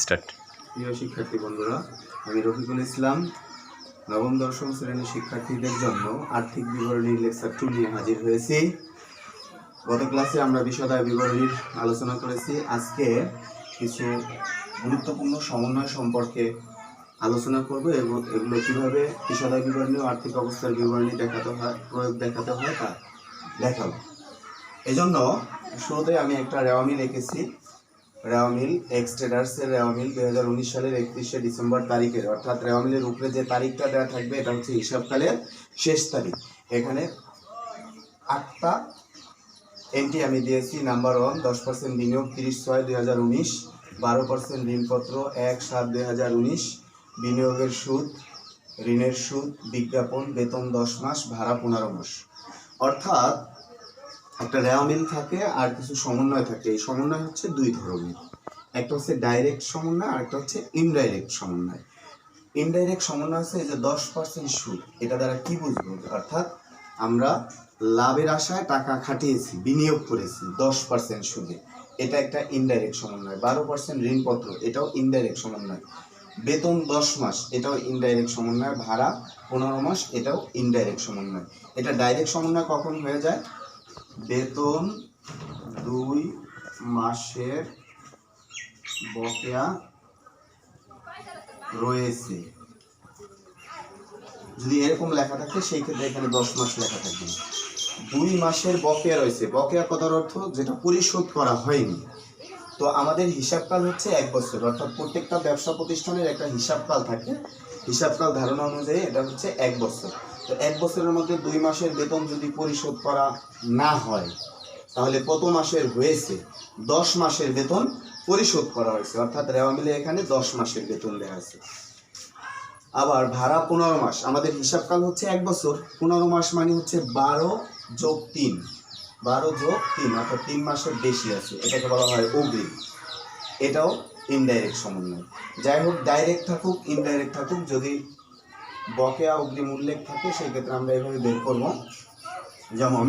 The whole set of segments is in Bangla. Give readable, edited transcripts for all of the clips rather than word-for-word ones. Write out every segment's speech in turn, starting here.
স্টার্ট। প্রিয় শিক্ষার্থী বন্ধুরা, আমি রফিকুল ইসলাম নবম দশম শ্রেণীর শিক্ষার্থীদের জন্য আর্থিক বিবরণীর লেকচার 2 নিয়ে হাজির হয়েছি। গত ক্লাসে আমরা বিশদায় বিবরণীর আলোচনা করেছি। আজকে কিছু গুরুত্বপূর্ণ সমন্বয় সম্পর্কে আলোচনা করব এবং এগুলো কীভাবে বিশদায় বিবরণী ও আর্থিক অবস্থার বিবরণী দেখাতে হয়, প্রয়োগ দেখাতে হয় তা দেখাবো। এই জন্য শুরুতে আমি একটা রেওয়ামিল এঁকেছি। রেওয়ামিল এক্স ট্রেডার্সের রেওয়ামিল 2019 সালের 31শে ডিসেম্বর তারিখের, অর্থাৎ রেওয়ামিলের উপরে যে তারিখটা দেওয়া থাকবে এটা হচ্ছে হিসাবকালের শেষ তারিখ। এখানে 8টা এন্ট্রি আমি দিয়েছি। নাম্বার 1, 10% বিনিয়োগ 30/6/2019, 12% ঋণপত্র 1/7/2019, বিনিয়োগের সুদ, ঋণের সুদ, বিজ্ঞাপন, বেতন 10 মাস, ভাড়া 15 মাস। অর্থাৎ একটা রেওয়ামিল থাকে আর কিছু সমন্বয় থাকে। এই সমন্বয় হচ্ছে দুই ধরনের, একটা হচ্ছে ডাইরেক্ট সমন্বয় আর একটা হচ্ছে ইনডাইরেক্ট সমন্বয়। ইনডাইরেক্ট সমন্বয় হচ্ছে এই যে 10% সুদ, এটা দ্বারা কি বুঝবো? অর্থাৎ আমরা লাভের আশায় টাকা খাটিয়েছি, বিনিয়োগ করেছি 10% সুদে, এটা একটা ইনডাইরেক্ট সমন্বয়। 12% ঋণপত্র, এটাও ইনডাইরেক্ট সমন্বয়। বেতন 10 মাস, এটাও ইনডাইরেক্ট সমন্বয়। ভাড়া 15 মাস, এটাও ইনডাইরেক্ট সমন্বয়। এটা ডাইরেক্ট সমন্বয় কখন হয়ে যায়? বেতন 2 মাসের বকেয়া রয়েছে, যদি এরকম লেখা থাকে সেই ক্ষেত্রে এখানে 10 মাস লেখা থাকবে। 2 মাসের বকেয়া রয়েছে, বকেয়া কথার অর্থ যেটা পরিশোধ করা হয়নি। তো আমাদের হিসাবকাল হচ্ছে 1 বছর, অর্থাৎ প্রত্যেকটা ব্যবসা প্রতিষ্ঠানের একটা হিসাবকাল থাকে। হিসাবকাল ধারণা অনুযায়ী এটা হচ্ছে 1 বছর। তো 1 বছরের মধ্যে 2 মাসের বেতন যদি পরিশোধ করা না হয়, তাহলে কত মাসের হয়েছে? 10 মাসের বেতন পরিশোধ করা হয়েছে, অর্থাৎ রেওয়ামিলে এখানে 10 মাসের বেতন দেওয়া আছে। আবার ভাড়া 15 মাস, আমাদের হিসাবকাল হচ্ছে 1 বছর। 15 মাস মানে হচ্ছে 12 যোগ 3, 12 যোগ 3, অর্থাৎ 3 মাসের বেশি আছে, এটাকে বলা হয় অগ্রিম। এটাও ইনডাইরেক্ট সমন্বয়। যাই হোক, ডাইরেক্ট থাকুক ইনডাইরেক্ট থাকুক, যদি বকেয়া অগ্রিম উল্লেখ থাকে সেই ক্ষেত্রে আমরা এভাবে বের করব। যেমন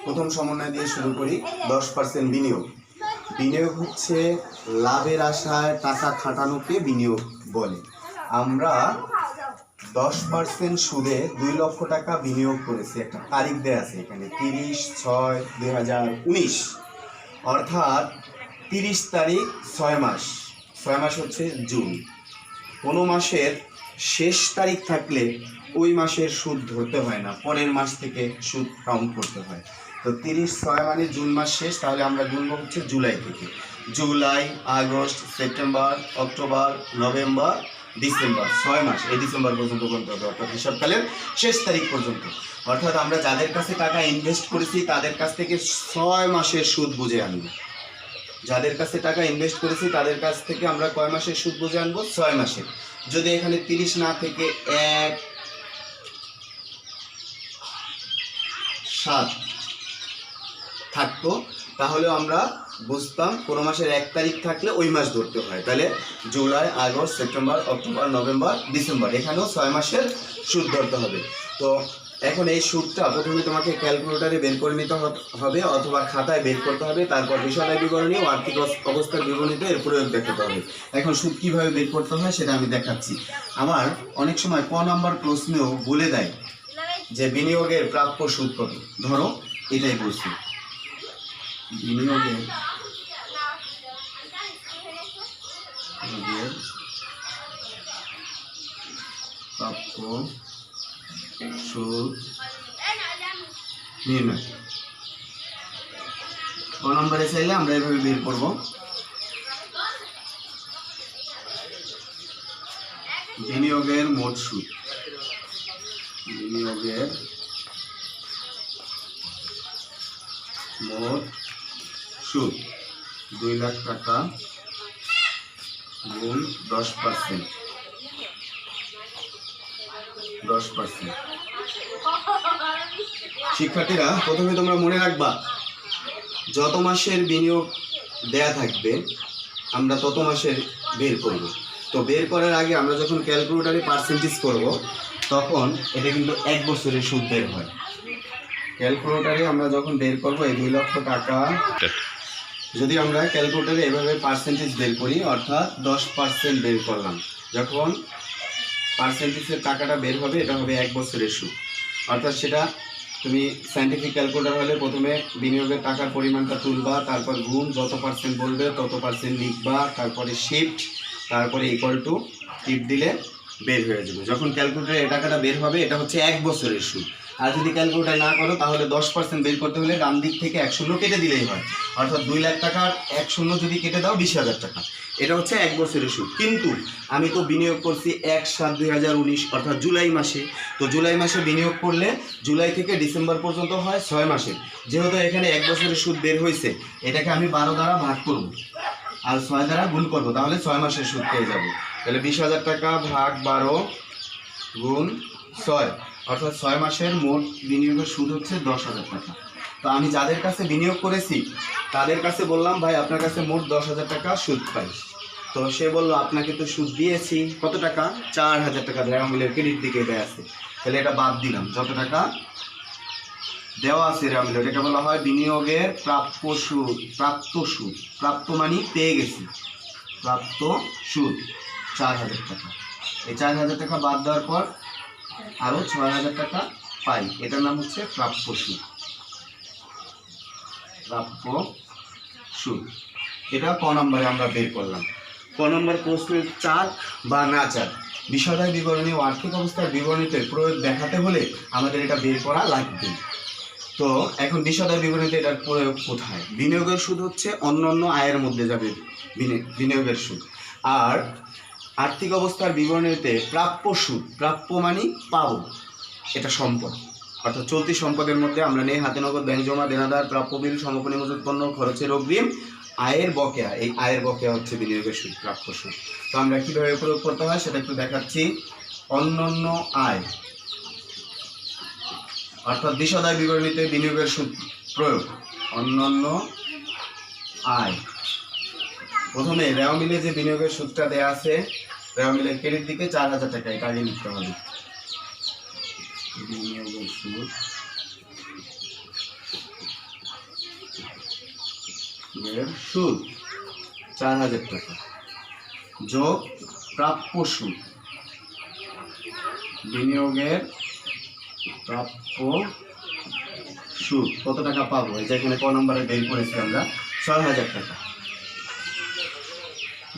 প্রথম সমন্বয় দিয়ে শুরু করি। 10% বিনিয়োগ। বিনিয়োগ হচ্ছে লাভের আশায় টাকা খাটানোকে বিনিয়োগ বলে। আমরা 10% সুদে 2 লক্ষ টাকা বিনিয়োগ করেছি, একটা তারিখ দেওয়া আছে এখানে 30/6/2019, অর্থাৎ 30 তারিখ 6 মাস, 6 মাস হচ্ছে জুন। কোনো মাসের শেষ তারিখ থাকলে ওই মাসের সুদ ধরতে হয় না, পরের মাস থেকে সুদ কাউন্ট করতে হয়। তো 30/6 মানে জুন মাস শেষ, তাহলে আমরা গুনব হচ্ছে জুলাই থেকে। July, August, September, October, November, December, 6 মাস। এই ডিসেম্বর পর্যন্ত গুনতে হবে, অর্থাৎ হিসাবকালের শেষ তারিখ পর্যন্ত। অর্থাৎ আমরা যাদের কাছে টাকা ইনভেস্ট করেছি তাদের কাছ থেকে 6 মাসের সুদ বুঝে আনব। যাদের কাছে টাকা ইনভেস্ট করেছি তাদের কাছ থেকে আমরা কয় মাসের সুদ বুঝে আনবো? 6 মাসের। যদি এখানে 30 না থেকে 1/7 থাকতো, তাহলে আমরা বুঝতাম কোনো মাসের 1 তারিখ থাকলে ওই মাস ধরতে হয়। তাহলে July, August, September, October, November, December, এখানেও 6 মাসের সুদ ধরতে হবে। তো এখন এই সুদটা প্রথমে তোমাকে ক্যালকুলেটরে বের করে নিতে হবে অথবা খাতায় বের করতে হবে, তারপর বিশদায় বিবরণী ও আর্থিক অবস্থার বিবরণীতে এর প্রয়োগ দেখাতে হবে। এখন সুদ কীভাবে বের করতে হয় সেটা আমি দেখাচ্ছি। আমার অনেক সময় ক নাম্বার প্রশ্নেও বলে দেয় যে বিনিয়োগের প্রাপ্য সুদ কত। ধরো এটাই বলছি, বিনিয়োগের প্রাপ্য সুদ নির্ণয়। ক নম্বরে চাইলে আমরা এভাবে বের করব। বিনিয়োগের মোট সুদ, বিনিয়োগের মোট সুদ 2 লাখ টাকা গুণ 10%। 10%। শিক্ষার্থীরা প্রথমে তোমরা মনে রাখবা, যত মাসের বিনিয়োগ দেয়া থাকবে আমরা তত মাসের বের করব। তো বের করার আগে আমরা যখন ক্যালকুলেটরে পার্সেন্টেজ করব তখন এটা কিন্তু 1 বছরের সুদ বের হয়। ক্যালকুলেটরে আমরা যখন বের করব এই 2 লক্ষ টাকা যদি আমরা ক্যালকুলেটরে এভাবে পার্সেন্টেজ বের করি, অর্থাৎ 10% বের করলাম, যখন পার্সেন্টেজের টাকাটা বের হবে এটা হবে 1 বছরের সুদ। অর্থাৎ সেটা তুমি সায়েন্টিফিক ক্যালকুলেটর হলে প্রথমে বিনিয়োগের টাকার পরিমাণটা তুলবা, তারপর গুণ, যত পার্সেন্ট বলবে তত পার্সেন্ট লিখবা, তারপরে শিফট, তারপরে ইকুয়াল টু টিপ দিলে বের হয়ে যাবে। যখন ক্যালকুলেটরে এই টাকাটা বের হবে এটা হচ্ছে 1 বছরের সুদ। আর যদি ক্যালকুলেটর না করো তাহলে 10% বের করতে হলে ডান দিক থেকে 1 শূন্য কেটে দিলেই হয়। অর্থাৎ 2 লাখ টাকার 1 শূন্য যদি কেটে দাও 20,000 টাকা। এটা হচ্ছে 1 বছরের সুদ। কিন্তু আমি তো বিনিয়োগ করছি 1/7/2019 অর্থাৎ জুলাই মাসে। তো জুলাই মাসে বিনিয়োগ করলে জুলাই থেকে ডিসেম্বর পর্যন্ত হয় 6 মাসে। যেহেতু এখানে 1 বছরের সুদ বের হয়েছে, এটাকে আমি 12 দ্বারা ভাগ করব আর 6 দ্বারা গুণ করব, তাহলে 6 মাসের সুদ পেয়ে যাব। তাহলে 20,000 টাকা ভাগ 12 গুণ 6, অর্থাৎ 6 মাসের মোট বিনিয়োগের সুদ হচ্ছে 10,000 টাকা। তো আমি যাদের কাছে বিনিয়োগ করেছি তাদের কাছে বললাম, ভাই আপনার কাছে মোট 10,000 টাকা সুদ পাই। তো সে বললো, আপনাকে তো সুদ দিয়েছি কত টাকা, 4,000 টাকা দেওয়া মিলে ক্রেডিট দিকে দেওয়া আছে। তাহলে এটা বাদ দিলাম, যত টাকা দেওয়া আছে দেওয়া মিলে, এটাকে বলা হয় বিনিয়োগের প্রাপ্য সুদ। প্রাপ্ত মানে পেয়ে গেছি, প্রাপ্ত সুদ 4,000 টাকা। এই 4,000 টাকা বাদ দেওয়ার পর আরও 6,000 টাকা পাই, এটার নাম হচ্ছে প্রাপ্য সুদ। প্রাপ্য সুদ এটা ক নম্বরে আমরা বের করলাম। ক নম্বর প্রশ্নের চাক বা না চাক বিষয়টার বিবরণী ও আর্থিক অবস্থার বিবরণীতে প্রয়োগ দেখাতে হলে আমাদের এটা বের করা লাগবে। তো এখন বিষয়টার বিবরণীতে এটার প্রয়োগ কোথায়? বিনিয়োগের সুদ হচ্ছে অন্যান্য আয়ের মধ্যে যাবে বিনিয়োগের সুদ। আর আর্থিক অবস্থার বিবরণীতে প্রাপ্য সুদ, প্রাপ্য মানে পাবো, এটা সম্পদ, অর্থাৎ চলতি সম্পদের মধ্যে আমরা নেই হাতে নগদ, ব্যাংক জমা, দেনাদার, প্রাপ্য বিল, সমাপনী মজুত পণ্য, খরচের অগ্রিম, আয়ের বকেয়া। এই আয়ের বকেয়া হচ্ছে বিনিয়োগের সুদ, প্রাপ্য সুদ। তো আমরা কীভাবে প্রয়োগ করতে হয় সেটা একটু দেখাচ্ছি। অন্যান্য আয় অর্থাৎ বিশদায় বিবরণীতে বিনিয়োগের সুদ প্রয়োগ। অন্যান্য আয়, প্রথমে রেওয়া মিলে যে বিনিয়োগের সুদটা দেওয়া আছে, রেওয়া মিলের ক্রেডিট দিকে 4,000 টাকা, এটা আগে লিখতে হবে। বিনিয়োগের সুদ সুদ 4,000 টাকা যোগ প্রাপ্য সুদ, বিনিয়োগের প্রাপ্য সুদ কত টাকা পাবো, এই যে এখানে ক নম্বরে বের করেছি আমরা 6,000 টাকা,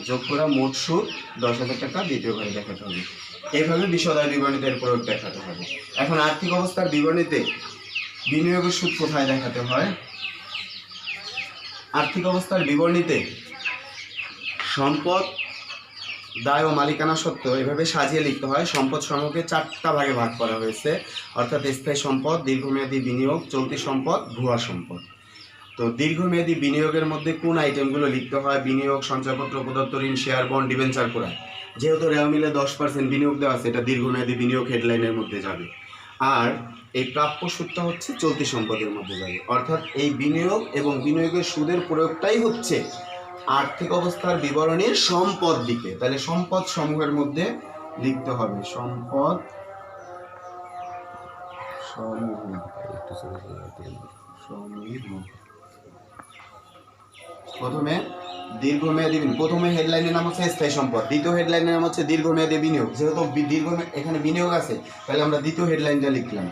যোগ করা মোট সুদ 10,000 টাকা দ্বিতীয় ঘরে দেখাতে হবে। এইভাবে বিশদায় বিবরণীতে এর প্রয়োগ দেখাতে হবে। এখন আর্থিক অবস্থার বিবরণীতে বিনিয়োগের সুদ কোথায় দেখাতে হয়? আর্থিক অবস্থার বিবরণীতে সম্পদ, দায় ও মালিকানা সত্ত্ব এভাবে সাজিয়ে লিখতে হয়। সম্পদ সমূহকে 4টা ভাগে ভাগ করা হয়েছে, অর্থাৎ স্থায়ী সম্পদ, দীর্ঘমেয়াদী বিনিয়োগ, চলতি সম্পদ, ভুয়া সম্পদ। তো দীর্ঘমেয়াদী বিনিয়োগের মধ্যে কোন আইটেমগুলো লিখতে হয়? বিনিয়োগ, সঞ্চয়পত্র, প্রদত্ত ঋণ, শেয়ার, বন্ড, ডিবেঞ্চার করা। যেহেতু রেওয়া মিলে 10% বিনিয়োগ দেওয়া আছে, এটা দীর্ঘমেয়াদী বিনিয়োগ হেডলাইনের মধ্যে যাবে। আর এই প্রাপ্য সুদটা হচ্ছে চলতি সম্পদের মধ্যে যাবে। অর্থাৎ এই বিনিয়োগ এবং বিনিয়োগের সুদের প্রয়োগটাই হচ্ছে আর্থিক অবস্থার বিবরণীর সম্পদ দিকে। তাহলে সম্পদ সমূহের মধ্যে লিখতে হবে সম্পদ সমূহ। প্রথমে দীর্ঘমেয়াদী বিনিয়োগ, প্রথমে হেডলাইনের নাম হচ্ছে স্থায়ী সম্পদ, দ্বিতীয় হেডলাইনের নাম হচ্ছে দীর্ঘমেয়াদী বিনিয়োগ। যেহেতু দীর্ঘ এখানে বিনিয়োগ আছে, তাহলে আমরা দ্বিতীয় হেডলাইনটা লিখলাম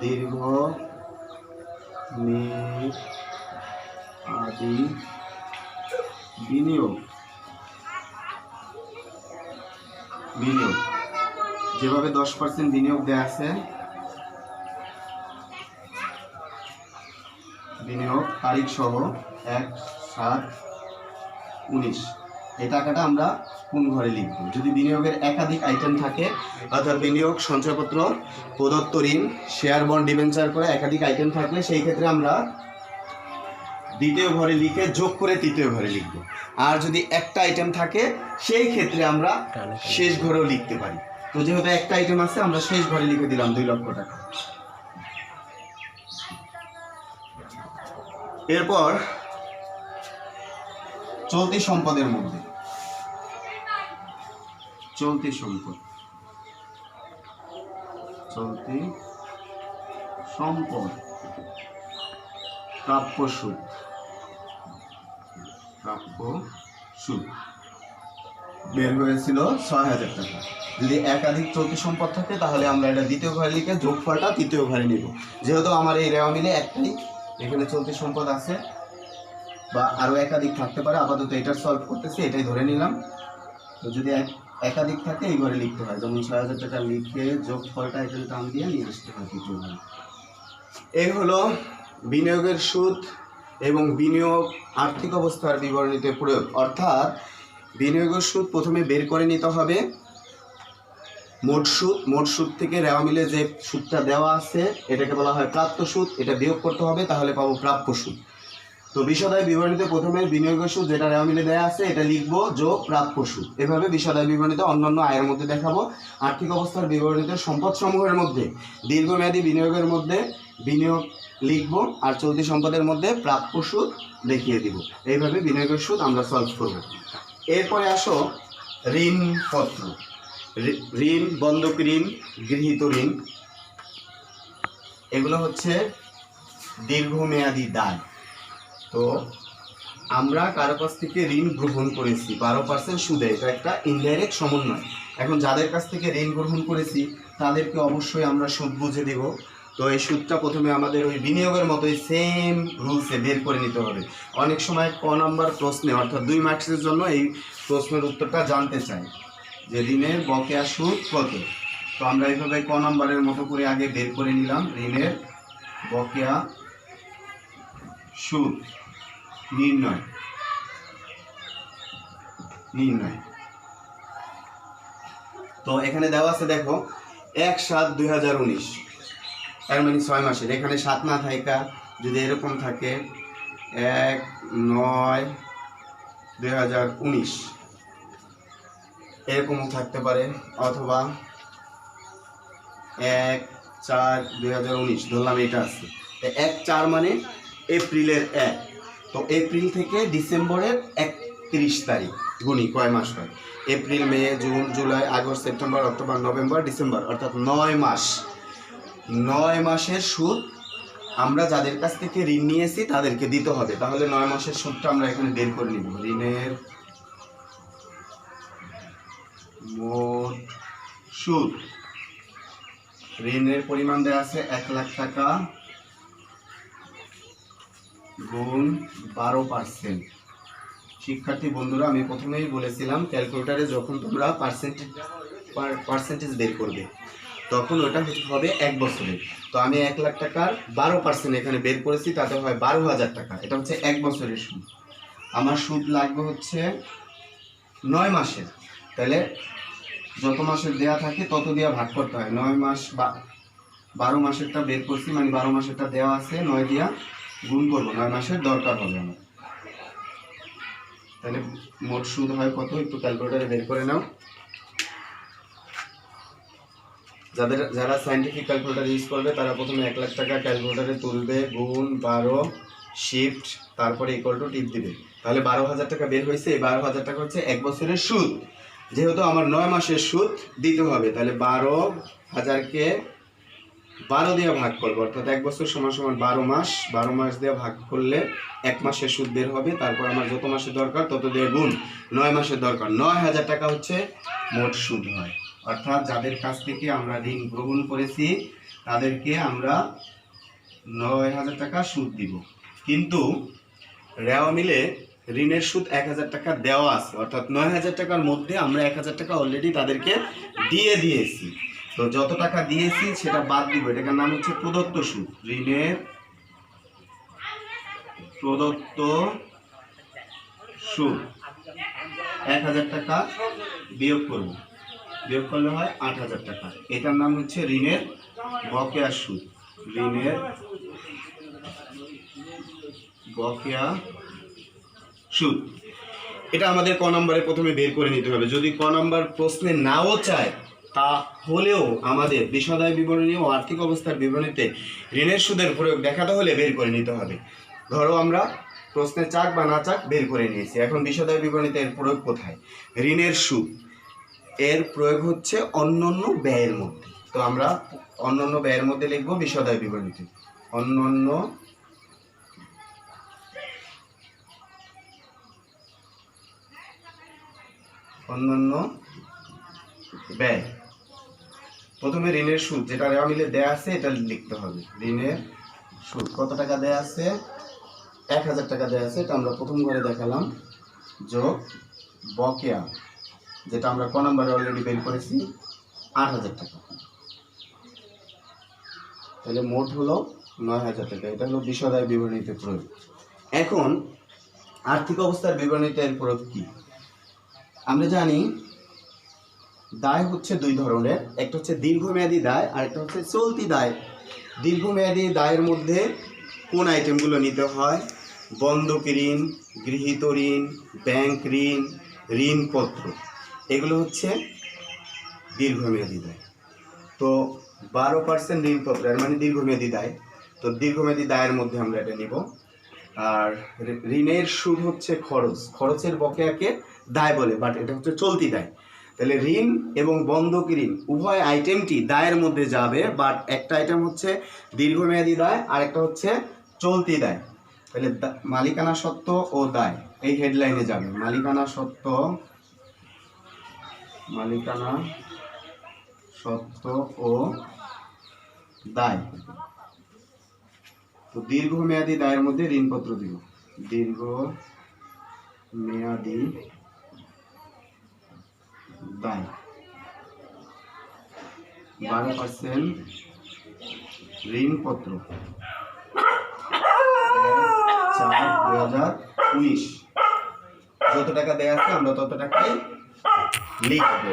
দীর্ঘমেয়াদী বিনিয়োগ। বিনিয়োগ যেভাবে 10% বিনিয়োগ দেওয়া আছে, বিনিয়োগ তারিখ সহ 1/7/19, এই টাকাটা আমরা কোন ঘরে লিখব? যদি বিনিয়োগের একাধিক আইটেম থাকে, অর্থাৎ বিনিয়োগ, সঞ্চয়পত্র, প্রদত্ত ঋণ, শেয়ার, বন্ড, ডিবেঞ্চার করে একাধিক আইটেম থাকলে সেই ক্ষেত্রে আমরা দ্বিতীয় ঘরে লিখে যোগ করে তৃতীয় ঘরে লিখব। আর যদি একটা আইটেম থাকে সেই ক্ষেত্রে আমরা শেষ ঘরেও লিখতে পারি। তো যেহেতু একটা আইটেম আছে, আমরা শেষ ঘরে লিখে দিলাম 2 লক্ষ টাকা। এরপর চলতি সম্পদের মধ্যে চলতি সম্পদ, চলতি সম্পদ, প্রাপ্য সুদ, প্রাপ্য সুদ বের হয়েছিল ৬,০০০ টাকা। যদি একাধিক চলতি সম্পদ থাকে তাহলে আমরা এটা দ্বিতীয় ঘরে লিখে যোগফলটা তৃতীয় ঘরে নিব। যেহেতু আমার এই রেওয়া মিলে একটাই এখানে চলতি সম্পদ আছে, বা আরও একাধিক থাকতে পারে, আপাতত এটা সলভ করতেছি, এটাই ধরে নিলাম। তো যদি একাধিক থাকে এই ঘরে লিখতে হয়, যেমন ৬,০০০ টাকা লিখে যোগফলটা এখানে টান দিয়ে নিয়ে আসতে হয় তৃতীয় ঘরে। এই হলো বিনিয়োগের সুদ এবং বিনিয়োগ আর্থিক অবস্থার বিবরণীতে প্রয়োগ। অর্থাৎ বিনিয়োগের সুদ প্রথমে বের করে নিতে হবে মোট সুদ। মোট সুদ থেকে রেওয়া মিলে যে সুদটা দেওয়া আছে এটাকে বলা হয় প্রাপ্ত সুদ, এটা বিয়োগ করতে হবে, তাহলে পাবো প্রাপ্য সুদ। তো বিশদায় বিবরণীতে প্রথমে বিনিয়োগের সুদ যেটা রেওয়া মিলে দেওয়া আছে এটা লিখবো যোগ প্রাপ্য সুদ। এভাবে বিশদায় বিবরণীতে অন্যান্য আয়ের মধ্যে দেখাবো। আর্থিক অবস্থার বিবরণীতে সম্পদ সমূহের মধ্যে দীর্ঘমেয়াদী বিনিয়োগের মধ্যে বিনিয়োগ লিখবো, আর চলতি সম্পদের মধ্যে প্রাপ্য সুদ দেখিয়ে দিব। এইভাবে বিনিয়োগের সুদ আমরা সলভ করব। এরপরে আসো ঋণপত্র, ঋণ, বন্ধক ঋণ, গৃহীত ঋণ, এগুলো হচ্ছে দীর্ঘমেয়াদী দায়। তো আমরা কারো কাছ থেকে ঋণ গ্রহণ করেছি 12% সুদে, এটা একটা ইনডাইরেক্ট সমন্বয়। এখন যাদের কাছ থেকে ঋণ গ্রহণ করেছি তাদেরকে অবশ্যই আমরা সুদ বুঝে দিব। তো এই সুদটা প্রথমে আমাদের ওই বিনিয়োগের মতোই সেম রুলসে বের করে নিতে হবে। অনেক সময় ক নাম্বার প্রশ্নে অর্থাৎ 2 মার্কসের জন্য এই প্রশ্নের উত্তরটা জানতে চাই যে ঋণের বকেয়া সুদ কত। তো আমরা এইভাবে ক নাম্বারের মতো করে আগে বের করে নিলাম ঋণের বকেয়া সুদ নির্ণয়। তো এখানে দেওয়া আছে দেখো 1/7/2019, তার মানে 6 মাসের। এখানে 7 না থাকা যদি এরকম থাকে 1/9/2019 এরকমও থাকতে পারে, অথবা 1/4/2019 ধরলাম এটা আছে। 1/4 মানে এপ্রিলের 1, তো এপ্রিল থেকে ডিসেম্বরের 31 তারিখ গুণি কয় মাস হয়? April, May, June, July, August, September, October, November, December, অর্থাৎ 9 মাস। 9 মাসের সুদ আমরা যাদের কাছ থেকে ঋণ নিয়েছি তাদেরকে দিতে হবে। তাহলে 9 মাসের সুদটা আমরা এখানে বের করে নিব। ঋণের মোট সুদ, ঋণের পরিমাণ দেওয়া আছে 1 লাখ টাকা গুণ 12%। শিক্ষার্থী বন্ধুরা, আমি প্রথমেই বলেছিলাম ক্যালকুলেটারে যখন তোমরা পার্সেন্টেজ বের করবে তখন ওটা হবে 1 বছরের। তো আমি 1 লাখ টাকার 12% এখানে বের করেছি, তাতে হয় 12,000 টাকা। এটা হচ্ছে 1 বছরের সুদ। আমার সুদ লাগবে হচ্ছে 9 মাসের, তাহলে যত মাসের দেয়া থাকে তত দিয়ে ভাগ করতে হয়। 9 মাস বা 12 মাসেরটা বের করছি, মানে 12 মাসেরটা দেওয়া আছে, 9 দিয়া গুণ করবো, 9 মাসের দরকার হবে আমার। তাহলে মোট সুদ হয় কত একটু ক্যালকুলেটারে বের করে নাও। যারা সায়েন্টিফিক ক্যালকুলেটার ইউজ করবে তারা প্রথমে 1 লাখ টাকা ক্যালকুলেটারে তুলবে, গুণ 12 শিফট তারপরে ইকুয়াল টু টিপ দিবে। তাহলে 12,000 টাকা বের হয়েছে। এই 12,000 টাকা হচ্ছে 1 বছরের সুদ। যেহেতু আমার 9 মাসের সুদ দিতে হবে, তাহলে 12,000কে 12 দিয়ে ভাগ করবো, অর্থাৎ 1 বছর সমান সমান 12 মাস। 12 মাস দিয়ে ভাগ করলে 1 মাসের সুদ বের হবে। তারপর আমার যত মাসের দরকার তত দিয়ে গুণ, 9 মাসের দরকার। 9,000 টাকা হচ্ছে মোট সুদ হয়। অর্থাৎ যাদের কাছ থেকে আমরা ঋণ গ্রহণ করেছি তাদেরকে আমরা 9,000 টাকা সুদ দিব। কিন্তু রেওয়া মিলে ঋণের সুদ 1,000 টাকা দেওয়া আছে, অর্থাৎ 9,000 টাকার মধ্যে আমরা 1,000 টাকা অলরেডি তাদেরকে দিয়ে দিয়েছি। তো যত টাকা দিয়েছি সেটা বাদ দিব, এটার নাম হচ্ছে প্রদত্ত সুদ। ঋণের প্রদত্ত সুদ 1,000 টাকা বিয়োগ করব, বিয়োগ করলে হয় 8,000 টাকা। এটার নাম হচ্ছে ঋণের বকেয়া সুদ। ঋণের বকেয়া সুদ, এটা আমাদের ক নম্বরে প্রথমে বের করে নিতে হবে। যদি ক নম্বর প্রশ্নে নাও চায় তাহলেও আমাদের বিশদায় বিবরণী ও আর্থিক অবস্থার বিবরণীতে ঋণের সুদের প্রয়োগ দেখাতে হলে বের করে নিতে হবে। ধরো আমরা প্রশ্নে চাক বা না চাক বের করে নিয়েছি, এখন বিশদায় বিবরণীতে এর প্রয়োগ কোথায়? ঋণের সুদ এর প্রয়োগ হচ্ছে অন্যান্য ব্যয়ের মধ্যে। তো আমরা অন্যান্য ব্যয়ের মধ্যে লিখবো বিশদায় বিবরণীতে অন্যান্য অন্যান্য ব্যয়। প্রথমে ঋণের সুদ যেটা রেওয়া মিলে দেয়া আছে এটা লিখতে হবে। ঋণের সুদ কত টাকা দেয়া আছে? 1000 টাকা দেয়া আছে, এটা আমরা প্রথম ঘরে দেখালাম। যোগ বকেয়া যেটা আমরা ক নম্বরে অলরেডি বের করেছি 8000 টাকা, তাহলে মোট হলো 9000 টাকা। এটা হলো বিশদ বিবরণীতে প্রয়োগ। এখন আর্থিক অবস্থার বিবরণীতে এর প্রয়োগ কি? আমরা জানি দায় হচ্ছে দুই ধরনের, একটা হচ্ছে দীর্ঘমেয়াদী দায় আর একটা হচ্ছে চলতি দায়। দীর্ঘমেয়াদী দায়ের মধ্যে কোন আইটেমগুলো নিতে হয়? বন্ধক ঋণ, গৃহীত ঋণ, ব্যাংক ঋণ, ঋণপত্র, এগুলো হচ্ছে দীর্ঘমেয়াদী দায়। তো 12% ঋণপত্র এর মানে দীর্ঘমেয়াদী দায়। তো দীর্ঘমেয়াদী দায়ের মধ্যে আমরা এটা নিব। আর ঋণের সুদ হচ্ছে খরচ, খরচের বকেয়াকে দায় বলে, বাট এটা হচ্ছে চলতি দায়। তাহলে ঋণ এবং বন্ধক ঋণ উভয় আইটেমটি দায়ের মধ্যে যাবে, বাট একটা আইটেম হচ্ছে দীর্ঘমেয়াদী দায় আর একটা হচ্ছে চলতি দায়। তাহলে মালিকানা সত্ত্ব ও দায় এই হেডলাইনে যাবে। মালিকানা সত্ত্ব ও দায়। তো দীর্ঘমেয়াদী দায়ের মধ্যে ঋণপত্র দিব। দীর্ঘমেয়াদী দায় 12% ঋণপত্র 4/2019 যত টাকা দেয়া আছে আমরা তত টাকাই লিখব।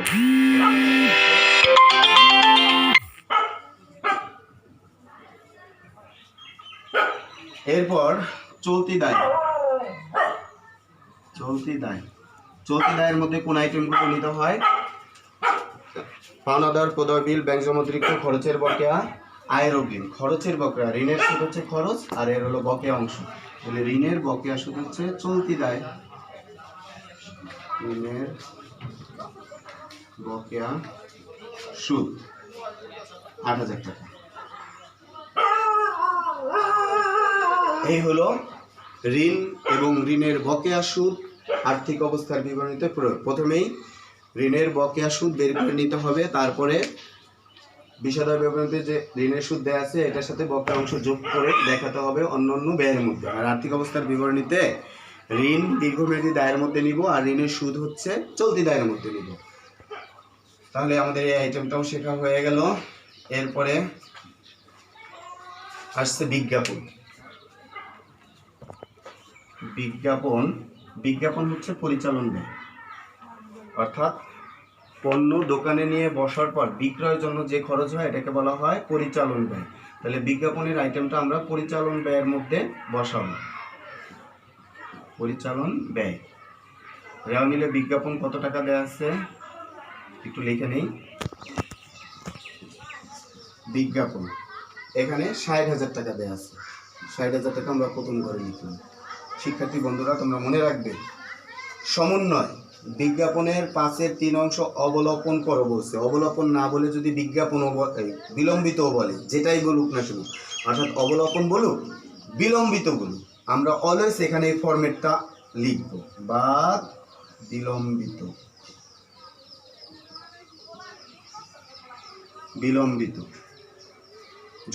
এরপর চলতি দায়। চলতি দায়ের মধ্যে কোন আইটেমগুলো নিতে হয়? পাওনাদার, প্রদয় বিল, ব্যাংক জমা অতিরিক্ত, খরচের বকেয়া, আয়ের অগ্রিম। খরচের বকেয়া, ঋণের সুদ হচ্ছে খরচ আর এর হলো বকেয়া অংশ। তাহলে ঋণের বকেয়া সুদ হচ্ছে চলতি দায়। ঋণের বকেয়া সুদ 8000 টাকা। এই হলো ঋণ এবং ঋণের বকেয়া সুদ আর্থিক অবস্থার বিবরণীতে প্রয়োগ। প্রথমেই ঋণের বকেয়া সুদ বের করে নিতে হবে, তারপরে বিশদ বিবরণীতে যে ঋণের সুদ দেয়া আছে এটার সাথে বকেয়া অংশ যোগ করে দেখাতে হবে অন্যান্য ব্যয়ের মধ্যে। আর আর্থিক অবস্থার বিবরণীতে ঋণ দীর্ঘমেয়াদী দায়ের মধ্যে নিব আর ঋণের সুদ হচ্ছে চলতি দায়ের মধ্যে নিব। তাহলে আমাদের এই আইটেমটাও শেখা হয়ে গেল। এরপরে আসছে বিজ্ঞাপন। বিজ্ঞাপন হচ্ছে পরিচালন ব্যয়, অর্থাৎ পণ্য দোকানে নিয়ে বসার পর বিক্রয়ের জন্য যে খরচ হয় এটাকে বলা হয় পরিচালন ব্যয়। তাহলে বিজ্ঞাপনের আইটেমটা আমরা পরিচালন ব্যয়ের মধ্যে বসাবো। পরিচালন ব্যয় রেওয়া মিলে বিজ্ঞাপন কত টাকা দেয়া আছে একটু লিখে নেই। বিজ্ঞাপন এখানে 60,000 টাকা দেয়া আছে। 60,000 টাকা আমরা প্রথম ঘরে লিখলাম। শিক্ষার্থী বন্ধুরা তোমরা মনে রাখবে, সমন্বয় বিজ্ঞাপনের 5/3 অংশ অবলোপন করো বলছে। অবলোপন না বলে যদি বিজ্ঞাপন বিলম্বিত বলে, যেটাই বলুক না শুধু, অর্থাৎ অবলোপন বলুক বিলম্বিত বলুক, আমরা অলওয়েজ এখানে এই ফরম্যাটটা লিখব, বা বিলম্বিত।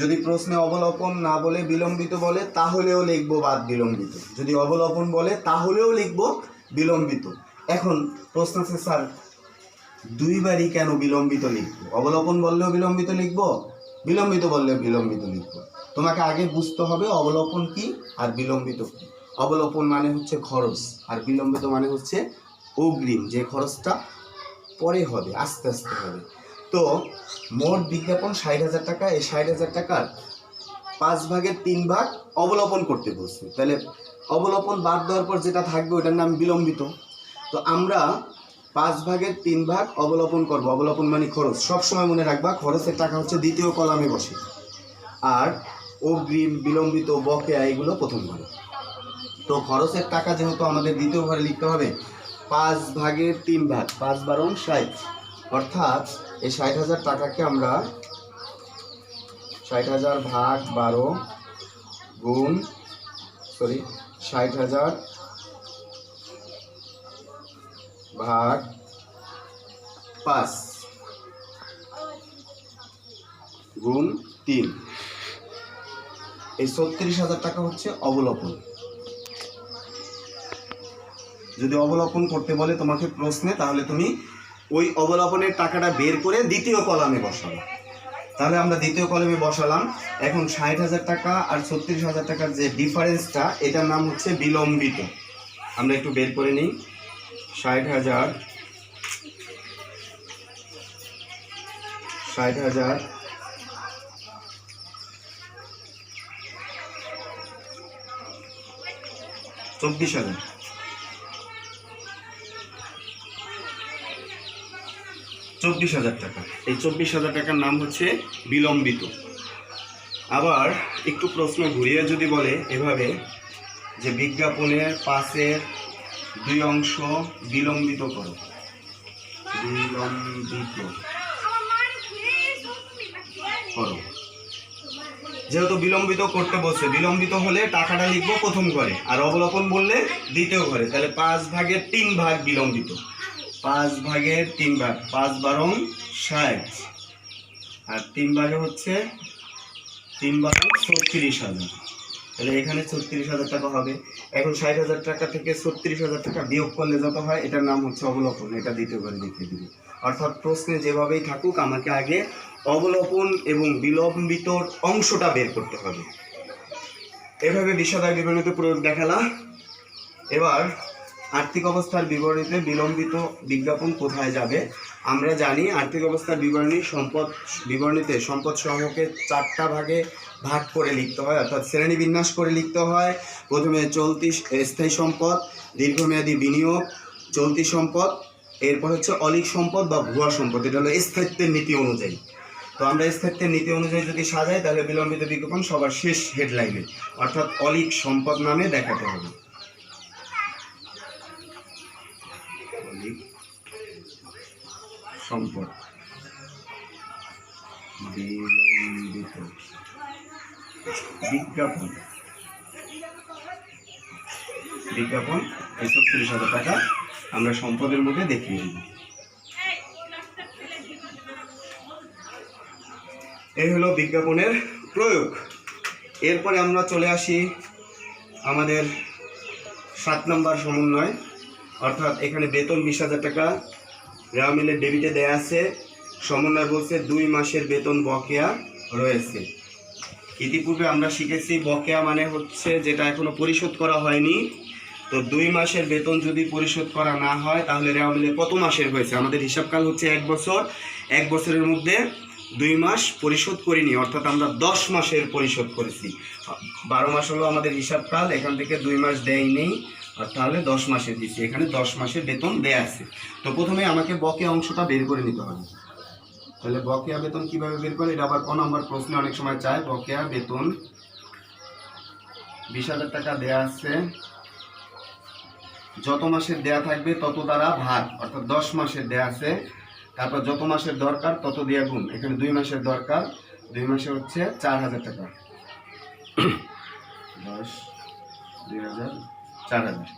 যদি প্রশ্নে অবলোপন না বলে বিলম্বিত বলে তাহলেও লিখবো বাদ বিলম্বিত, যদি অবলোপন বলে তাহলেও লিখবো বিলম্বিত। এখন প্রশ্ন আছে, স্যার দুইবারই কেন বিলম্বিত লিখবো? অবলোপন বললেও বিলম্বিত লিখবো, বিলম্বিত বললেও বিলম্বিত লিখবো। তোমাকে আগে বুঝতে হবে অবলোপন কি আর বিলম্বিত কি। অবলোপন মানে হচ্ছে খরচ আর বিলম্বিত মানে হচ্ছে অগ্রিম, যে খরচটা পরে হবে, আস্তে আস্তে হবে। তো মোট বিজ্ঞাপন 60,000 টাকা। এই 60,000 টাকার 5/3 অবলোপন করতে বলছে। তাহলে অবলোপন বাদ দেওয়ার পর যেটা থাকবে ওটার নাম বিলম্বিত। তো আমরা 5/3 অবলোপন করব। অবলোপন মানে খরচ। সবসময় মনে রাখবা খরচের টাকা হচ্ছে দ্বিতীয় কলামে বসে, আর অগ্রিম, বিলম্বিত, বকেয়া এগুলো প্রথম ঘরে। তো খরচের টাকা যেহেতু আমাদের দ্বিতীয় ঘরে লিখতে হবে, 5/3, 5 × 60, অর্থাৎ এই 60,000 টাকাকে আমরা 60,000 ভাগ 12 গুণ 60,000 ভাগ 5 গুণ 3, এই 36,000 টাকা হচ্ছে অবলোপন। যদি অবলোপন করতে বলে তোমাকে প্রশ্নে, তাহলে তুমি ওই অবলোপনের টাকাটা বের করে দ্বিতীয় কলামে বসাবে। তাহলে আমরা দ্বিতীয় কলামে বসালাম। এখন 60,000 টাকা আর 36,000 টাকার যে ডিফারেন্সটা, এটার নাম হচ্ছে বিলম্বিত। আমরা একটু বের করে নিই। 60,000 24,000, টাকা। এই 24,000 টাকার নাম হচ্ছে বিলম্বিত। আবার একটু প্রশ্ন ঘুরিয়ে যদি বলে এভাবে যে বিজ্ঞাপনের 5-এর 2 অংশ বিলম্বিত করো, যেহেতু বিলম্বিত করতে বলছে, বিলম্বিত হলে টাকাটা লিখবো প্রথম ঘরে, আর অবলোপন বললে দ্বিতীয় ঘরে। তাহলে 5/3 ভাগ বিলম্বিত, 5/3 ভাগ, 5 12 60, আর 3 ভাগে হচ্ছে 3 12 36,000। তাহলে এখানে 36,000 টাকা হবে। এখন 60,000 টাকা থেকে 36,000 টাকা বিয়োগ করলে যত হয়, এটার নাম হচ্ছে অবলোপন। এটা দ্বিতীয় ঘরে লিখে দিবে। অর্থাৎ প্রশ্নে যেভাবেই থাকুক, আমাকে আগে অবলোপন এবং বিলম্বিত অংশটা বের করতে হবে। এভাবে বিশদায় বিবরণীতে প্রয়োগ দেখালাম। এবার আর্থিক অবস্থার বিবরণীতে বিলম্বিত বিজ্ঞাপন কোথায় যাবে? আমরা জানি আর্থিক অবস্থার বিবরণীতে সম্পদ সমূহকে 4টা ভাগে ভাগ করে লিখতে হয়, অর্থাৎ শ্রেণীবিন্যাস করে লিখতে হয়। প্রথমে চলতি স্থায়ী সম্পদ, দীর্ঘমেয়াদী বিনিয়োগ, চলতি সম্পদ, এরপর হচ্ছে অলিক সম্পদ বা ভুয়া সম্পদ। এটা হলো স্থায়িত্বের নীতি অনুযায়ী। তো আমরা স্থায়িত্বের নীতি অনুযায়ী যদি সাজাই, তাহলে বিলম্বিত বিজ্ঞাপন সবার শেষ হেডলাইনে, অর্থাৎ অলিক সম্পদ নামে দেখাতে হবে। সম্পদ বিলম্বিত বিজ্ঞাপন, এই 36,000 টাকা আমরা সম্পদের মধ্যে দেখিয়ে দিব। এই হলো বিজ্ঞাপনের প্রয়োগ। এরপরে আমরা চলে আসি আমাদের 7 নম্বর সমন্বয়, অর্থাৎ এখানে বেতন 20,000 টাকা রেওয়া মিলের ডেবিটে দেয়া আছে। সমন্বয় বলছে 2 মাসের বেতন বকেয়া রয়েছে। ইতিপূর্বে আমরা শিখেছি বকেয়া মানে হচ্ছে যেটা এখনো পরিশোধ করা হয়নি। তো 2 মাসের বেতন যদি পরিশোধ করা না হয়, তাহলে রেওয়া মিলে কত মাসের হয়েছে? আমাদের হিসাবকাল হচ্ছে 1 বছর। 1 বছরের মধ্যে 2 মাস পরিশোধ করিনি, অর্থাৎ আমরা 10 মাসের পরিশোধ করেছি। 12 মাস হলো আমাদের হিসাবকাল, এখান থেকে 2 মাস দেয়নি, তাহলে 10 মাসের দিচ্ছি। এখানে 10 মাসের বেতন দেয়া আছে। তো প্রথমে আমাকে বকেয়া অংশটা বের করে নিতে হবে। তাহলে বকেয়া বেতন কিভাবে বের করে? এটা আবার ক নম্বর প্রশ্নে অনেক সময় চায়। বকেয়া বেতন 20,000 টাকা দেয়া আছে, যত মাসের দেয়া থাকবে তত দ্বারা ভাগ, অর্থাৎ 10 মাসের দেয়া আছে। তারপর যত মাসের দরকার তত দেয়া গুণ। এখানে 2 মাসের দরকার, 2 মাসে হচ্ছে 4,000 টাকা, 10 2,000 4,000।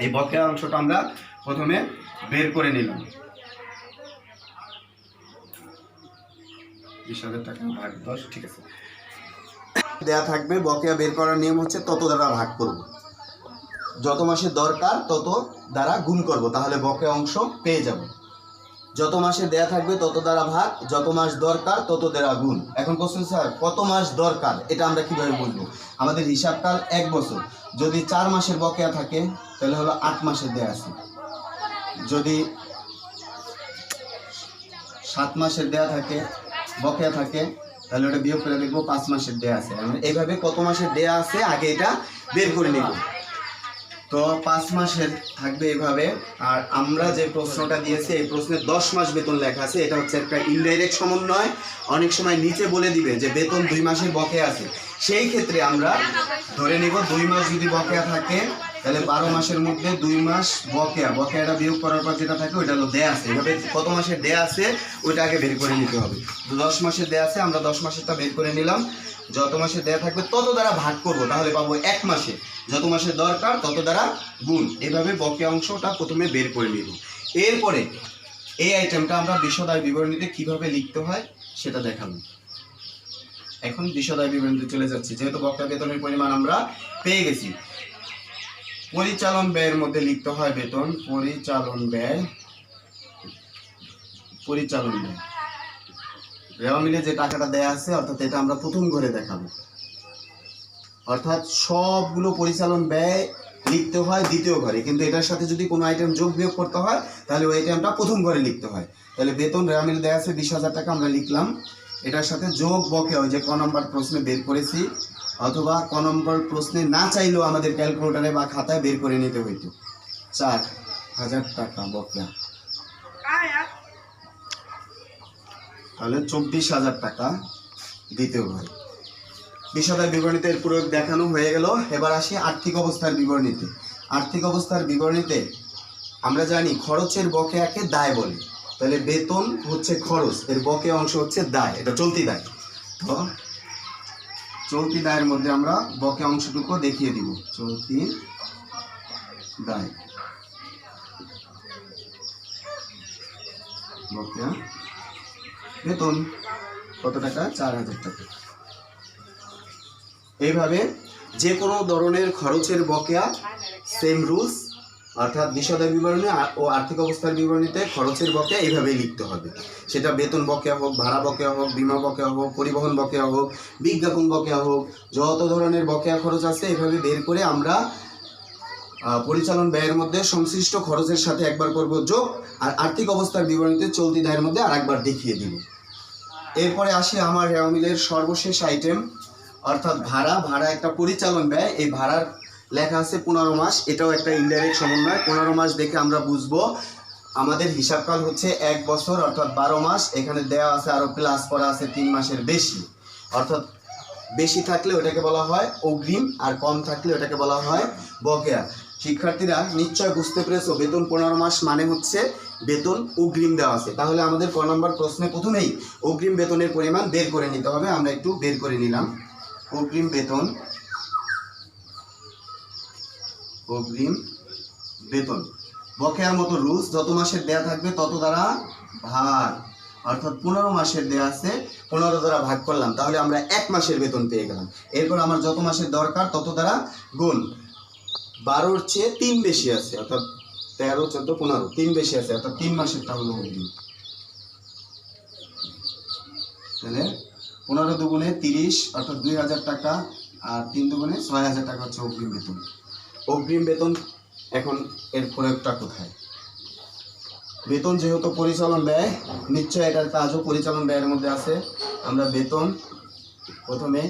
এই বকেয়া অংশটা আমরা প্রথমে বের করে নিলাম। 20,000 টাকা ভাগ 10, ঠিক আছে। দেয়া থাকবে, বকেয়া বের করার নিয়ম হচ্ছে তত দ্বারা ভাগ করব, যত মাসের দরকার তত দ্বারা গুণ করব, তাহলে বকেয়া অংশ পেয়ে যাব। যত মাসে দেয়া থাকবে তত দ্বারা ভাগ, যত মাস দরকার তত দ্বারা গুণ। এখন প্রশ্ন, স্যার কত মাস দরকার, এটা আমরা কিভাবে বলবো? আমাদের হিসাবকাল 1 বছর। যদি 4 মাসের বকেয়া থাকে, তাহলে হলো 8 মাসের দেয়া আছে। যদি 7 মাসের দেয়া থাকে, বকেয়া থাকে, তাহলে ওটা বিয়োগ করে দেখবো 5 মাসের দেয়া আছে। এইভাবে কত মাসের দেয়া আছে আগে এটা বের করে নিব। তো 5 মাসের থাকবে এভাবে। আর আমরা যে প্রশ্নটা দিয়েছি, এই প্রশ্নে 10 মাস বেতন লেখা আছে। এটা হচ্ছে একটা ইনডাইরেক্ট সমন্বয়। অনেক সময় নিচে বলে দিবে যে বেতন 2 মাসের বকেয়া আছে, সেই ক্ষেত্রে আমরা ধরে নিব 2 মাস যদি বকেয়া থাকে, তাহলে 12 মাসের মধ্যে 2 মাস বকেয়াটা বিয়োগ করার পর যেটা থাকে ওইটা হলো দেয়া আছে। এভাবে কত মাসের দেয়া আছে ওইটা আগে বের করে নিতে হবে। 10 মাসের দেয়া আছে, আমরা 10 মাসেরটা বের করে নিলাম। যত মাসে দেয়া থাকবে তত দ্বারা ভাগ করব, তাহলে পাবো 1 মাসে। যত মাসের দরকার তত দ্বারা গুণ। এভাবে বকেয়া অংশটা প্রথমে বের করে নিব। এরপরে এই আইটেমটা আমরা বিশদ বিবরণীতে কিভাবে লিখতে হয় সেটা দেখাবো। এখন বিশদ বিবরণীতে চলে যাচ্ছি। যেহেতু বকেয়া বেতনের পরিমাণ আমরা পেয়ে গেছি, পরিচালন ব্যয়ের মধ্যে লিখতে হয় বেতন পরিচালন ব্যয়। রেওয়া মিলে যে টাকাটা দেয়া আছে অর্থাৎ এটা আমরা প্রথম ঘরে দেখাবো। অর্থাৎ সবগুলো পরিচালন ব্যয় লিখতে হয় দ্বিতীয় ঘরে, কিন্তু এটার সাথে যদি কোনো আইটেম যোগ বিয়োগ করতে হয় তাহলে ওই আইটেমটা প্রথম ঘরে লিখতে হয়। তাহলে বেতন রেওয়া মিলে দেয়া আছে 20,000 টাকা, আমরা লিখলাম। এটার সাথে যোগ বকেয়া ওই যে ক নম্বর প্রশ্নে বের করেছি, অথবা ক নম্বর প্রশ্নে না চাইলেও আমাদের ক্যালকুলেটরে বা খাতায় বের করে নিতে হইতো 4,000 টাকা বকেয়া। তাহলে 24,000 টাকা দ্বিতীয় ঘরে। বিশদ বিবরণীতে এর প্রয়োগ দেখানো হয়ে গেল। এবার আসি আর্থিক অবস্থার বিবরণীতে। আর্থিক অবস্থার বিবরণীতে আমরা জানি খরচের বকেয়াকে দায় বলে। তাহলে বেতন হচ্ছে খরচ, এর বকেয়া অংশ হচ্ছে দায়, এটা চলতি দায়। তো চলতি দায়ের মধ্যে আমরা বকেয়া অংশটুকু দেখিয়ে দিব। চলতি দায় বকেয়া বেতন কত টাকা? 4,000 টাকা। এইভাবে যে কোনো ধরনের খরচের বকেয়া সেম রুলস, অর্থাৎ বিশদ বিবরণী ও আর্থিক অবস্থার বিবরণীতে খরচের বকেয়া এইভাবেই লিখতে হবে। সেটা বেতন বকেয়া হোক, ভাড়া বকেয়া হোক, বিমা বকেয়া হোক, পরিবহন বকেয়া হোক, বিজ্ঞাপন বকেয়া হোক, যত ধরনের বকেয়া খরচ আছে এইভাবে বের করে আমরা পরিচালন ব্যয়ের মধ্যে সংশ্লিষ্ট খরচের সাথে একবার করব যোগ, আর আর্থিক অবস্থার বিবরণীতে চলতি দায়ের মধ্যে আরেকবার দেখিয়ে দিব। এরপরে আসি আমার রেওয়া মিলের সর্বশেষ আইটেম, অর্থাৎ ভাড়া। ভাড়া একটা পরিচালন ব্যয়। এই ভাড়ার লেখা আছে 15 মাস, এটাও একটা ইনডাইরেক্ট সমন্বয়। 15 মাস দেখে আমরা বুঝবো আমাদের হিসাবকাল হচ্ছে 1 বছর, অর্থাৎ 12 মাস। এখানে দেওয়া আছে আরও প্লাস করা আছে 3 মাসের বেশি, অর্থাৎ বেশি থাকলে ওটাকে বলা হয় অগ্রিম, আর কম থাকলে ওটাকে বলা হয় বকেয়া। শিক্ষার্থীরা নিশ্চয় বুঝতে পেরেছো, বেতন 15 মাস মানে হচ্ছে বেতন অগ্রিম দেওয়া আছে। তাহলে আমাদের ক নম্বর প্রশ্নে প্রথমেই অগ্রিম বেতনের পরিমাণ বের করে নিতে হবে। আমরা একটু বের করে নিলাম। অগ্রিম বেতন বকেয়ার মতো রুলস, যত মাসের দেয়া থাকবে তত দ্বারা ভাগ, অর্থাৎ 15 মাসের দেয়া আছে 15 দ্বারা ভাগ করলাম, তাহলে আমরা 1 মাসের বেতন পেয়ে গেলাম। এরপর আমার যত মাসের দরকার তত দ্বারা গুণ, 12-র চেয়ে 3 বেশি আছে, অর্থাৎ 13, 14, 15 3 বেশি আছে, অর্থাৎ 3 মাসেরটা হলো অগ্রিম। তাহলে 15 দুগুণে 30, অর্থাৎ 2,000 টাকা, আর 3 দুগুণে 6,000 টাকা হচ্ছে অগ্রিম বেতন। অগ্রিম বেতন এখন এর প্রয়োগটা কোথায়? বেতন যেহেতু পরিচালন ব্যয়, নিশ্চয় এটার কাজও পরিচালন ব্যয়ের মধ্যে আছে। আমরা বেতন প্রথমে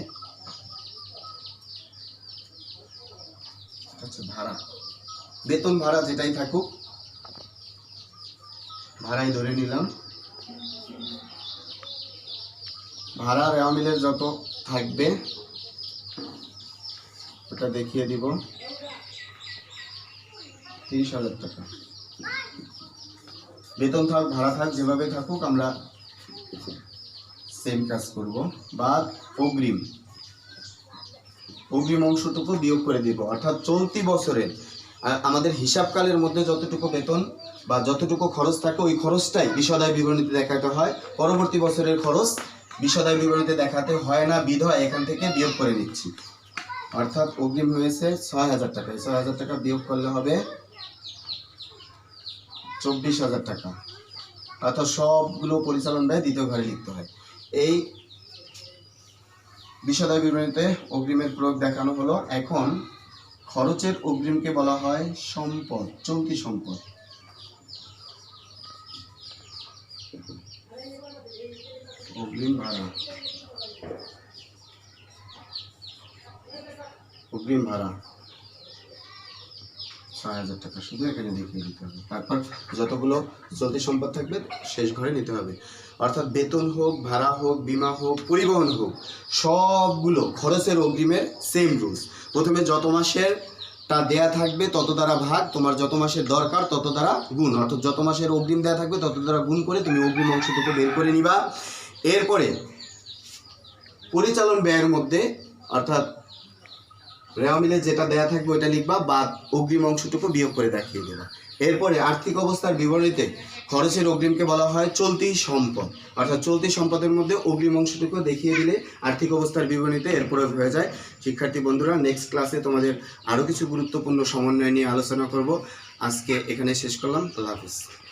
ভাড়া, বেতন ভাড়া যেটাই থাকুক ভাড়াই ধরে নিলাম। ভাড়া রেওয়া মিলের যত থাকবে ওটা দেখিয়ে দিব, 30,000 টাকা। বেতন থাক ভাড়া থাক যেভাবে থাকুক আমরা সেম কাজ করব। বাদ অগ্রিম অংশটুকু বিয়োগ করে দিব, অর্থাৎ চলতি বছরের আমাদের হিসাবকালের মধ্যে যতটুকু বেতন বা যতটুকু খরচ থাকে ওই খরচটাই বিশদায় বিবরণীতে দেখাতে হয়। পরবর্তী বছরের খরচ বিশদায় বিবরণীতে দেখাতে হয় না, বিধায় এখান থেকে বিয়োগ করে নিচ্ছি। অর্থাৎ অগ্রিম হয়েছে 6,000 টাকা, 6,000 টাকা বিয়োগ করলে হবে 24,000 টাকা, অর্থাৎ সবগুলো পরিচালন ব্যয় দ্বিতীয় ঘরে লিখতে হয়। এই বিশদায় বিবরণীতে অগ্রিমের প্রয়োগ দেখানো হলো। এখন খরচের অগ্রিমকে বলা হয় সম্পদ, চলতি সম্পদ। অগ্রিম ভাড়া, অগ্রিম ভাড়া 6,000 টাকা, শুধু এখানে দেখিয়ে দিতে হবে। তারপর যতগুলো চলতি সম্পদ থাকবে শেষ ঘরে নিতে হবে। অর্থাৎ বেতন হোক, ভাড়া হোক, বিমা হোক, পরিবহন হোক, সবগুলো খরচের অগ্রিমের সেম রুলস। প্রথমে যত মাসের তা দেয়া থাকবে তত দ্বারা ভাগ, তোমার যত মাসের দরকার তত দ্বারা গুণ, অর্থাৎ যত মাসের অগ্রিম দেয়া থাকবে তত দ্বারা গুণ করে তুমি অগ্রিম অংশটুকু বের করে নিবা। এরপরে পরিচালন ব্যয়ের মধ্যে অর্থাৎ রেওয়া মিলে যেটা দেয়া থাকবে ওইটা লিখবা, বা অগ্রিম অংশটুকু বিয়োগ করে দেখিয়ে দেবা। এরপরে আর্থিক অবস্থার বিবরণীতে খরচের অগ্রিমকে বলা হয় চলতি সম্পদ, অর্থাৎ চলতি সম্পদের মধ্যে অগ্রিম অংশটুকু দেখিয়ে দিলে আর্থিক অবস্থার বিবরণীতে এর প্রয়োগ হয়ে যায়। শিক্ষার্থী বন্ধুরা, নেক্সট ক্লাসে তোমাদের আরও কিছু গুরুত্বপূর্ণ সমন্বয় নিয়ে আলোচনা করব। আজকে এখানে শেষ করলাম। আল্লাহ হাফিজ।